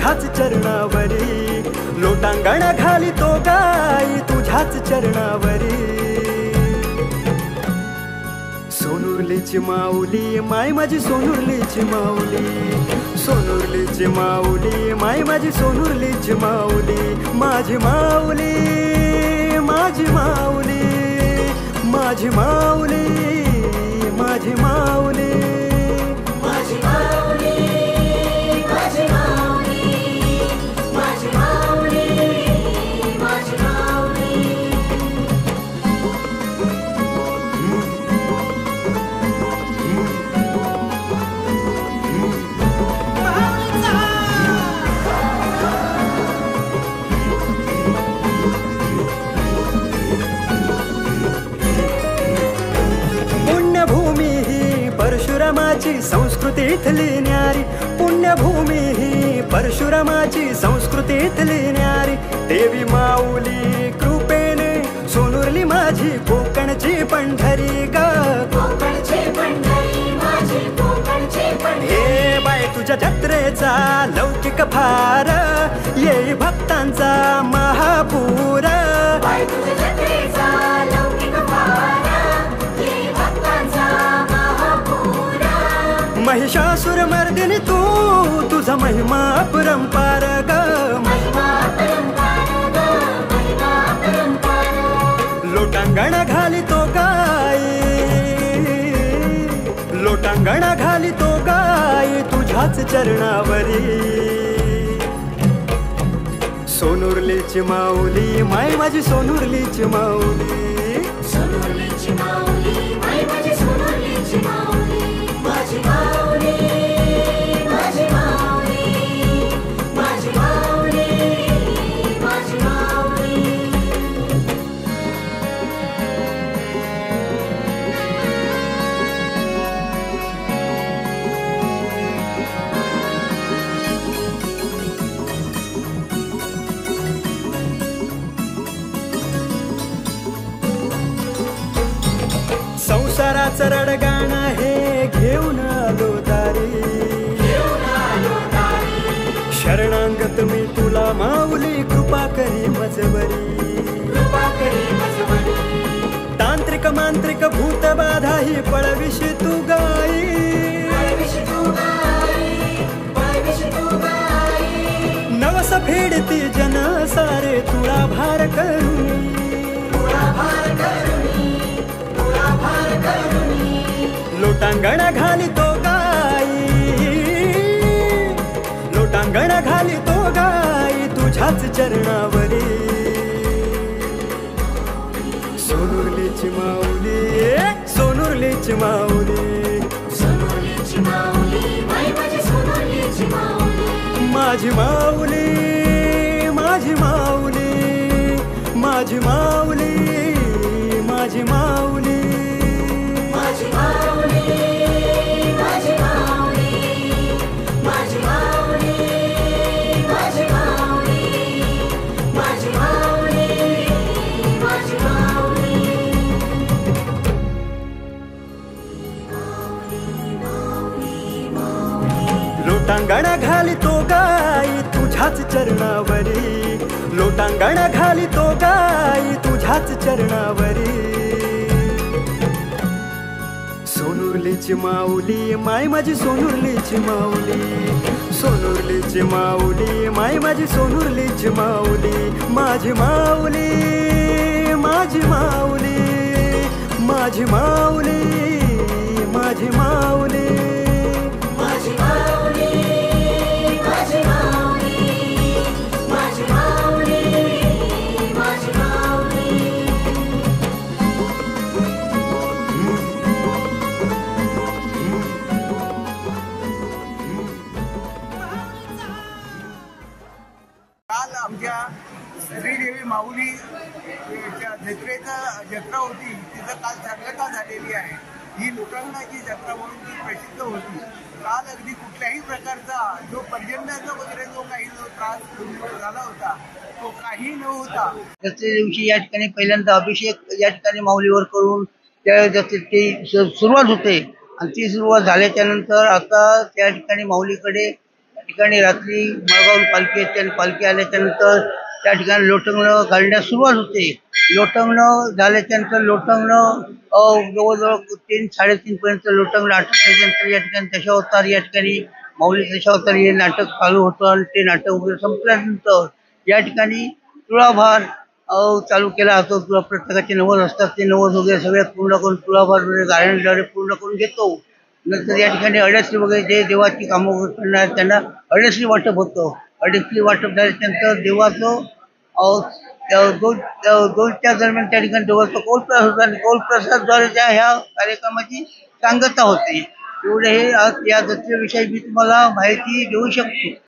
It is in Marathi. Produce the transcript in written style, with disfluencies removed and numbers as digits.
तुझ्याच चरणावरी, लोटांगण घालितो गाई तुझ्याच चरणावरी। सोनुर्लीची माऊली माय माझी सोनुर्लीची माऊली, सोनुर्लीची माऊली माय माझी सोनुर्लीची माऊली, माझी माऊली माझी माऊली माझी माऊली माझी माऊली माझी माऊली माझी माऊली माझी माऊली माझी माऊली। पुण्यभूमी ही परशुरामाची संस्कृतीतली न्यारी, पुण्यभूमी ही परशुरामाची संस्कृतीतली न्यारी। देवी माऊली कृपेने सोनुर्ली माझी कोकणची पंढरी ग, कोकणची पंढरी माझी कोकणची पंढरी। हे बाय तुझ्या जत्रेचा लौकिक फार, येई भक्तांचा महापूर, बाय तुझ्या जत्रेचा लौकिक फार, येई भक्तांचा महापूर। महिषासुर मर्दिनी तू तुझा महिमा अपरंपार ग, महिमा अपरंपार ग, महिमा अपरंपार। लोटांगण घालितो गाई, लोटांगण घालितो गाई तुझ्याच चरणावरी। सोनुर्लीची माऊली माय माझी सोनुर्लीची माऊली, सोनुर्लीची माऊली माय माझी सोनुर्लीची माऊली, माझी माऊली माझी माऊली माझी माऊली माझी माऊली। संसाराचं रडगाण हे घेऊन आलो दारी, शरणांगत मी तुला माऊली कृपा करी मजवरी, तांत्रिक मांत्रिक भूत बाधा ही पळविशी तू गाई, नवस फेडती जन सारे तुळा भार करुणी, लोटांगण घालितो गाई, लोटांगण घालितो गाई तुझ्याच चरणावरी। सोनुर्लीची माऊली सोनुर्लीची माऊली, सोनुर्लीची माऊली माय माझी सोनुर्लीची माऊली, माझी माऊली माझी माऊली माझी माऊली माझी माऊली माझी माऊली माझी माऊली माझी माऊली माझी माऊली माझी माऊली माझी माऊली। लोटांगण घालितो गाई तुझ्याच चरणावरी, लोटांगण घालितो गाई तुझ्याच चरणावरी। सोनुर्लीची माऊली माय माझी सोनुर्लीची माऊली, सोनुर्लीची माऊली माय माझी सोनुर्लीची माऊली, माझी माऊली माझी माऊली माझी माऊली माझी माऊली माझी माऊली माझी माऊली माझी माऊली माझी माऊली। काल आमच्या श्रीदेवी माऊली जत्रा होती, तिथं काल सांगता झालेली आहे। ही लोटांगणाची जत्रा म्हणून ती प्रसिद्ध होती। काल अगदी कुठल्याही प्रकारचा जो पर्जन्याचा वगैरे जो काही जो त्रास झाला होता तो काही न होता दसऱ्या दिवशी या ठिकाणी पहिल्यांदा अभिषेक या ठिकाणी माऊलीवर करून त्या जत्रेची सुरुवात होते आणि ती सुरुवात झाल्याच्या नंतर आता त्या ठिकाणी माऊलीकडे ठिकाणी रात्री मळगावून पालखी येते आणि पालखी आल्याच्यानंतर त्या ठिकाणी लोटंगणं घालण्यास सुरुवात होते. लोटंगणं झाल्याच्यानंतर लोटंगणं जवळजवळ 3-3:30 पर्यंत लोटंगणं आटोपल्याच्यानंतर या ठिकाणी दशावतार या ठिकाणी माऊली दशावतार हे नाटक चालू होतं आणि ते नाटक वगैरे संपल्यानंतर या ठिकाणी तुळाभार चालू केला जातो. प्रत्येकाचे नवस असतात, ते नवस वगैरे सगळ्यात पूर्ण करून तुळाभार वगैरे गायनाद्वारे पूर्ण करून घेतो. नंतर या ठिकाणी अडसरी वगैरे जे देवाची कामं वगैरे करणार त्यांना अडसरी वाटप होतं. अडसरी वाटप झाल्याच्यानंतर देवाचं दोनच्या दरम्यान त्या ठिकाणी देवाचा कौलप्रसाद होता आणि कौलप्रसादद्वारे त्या ह्या कार्यक्रमाची सांगता होते. एवढे हे आज या जत्रेविषयी मी तुम्हाला माहिती देऊ शकतो.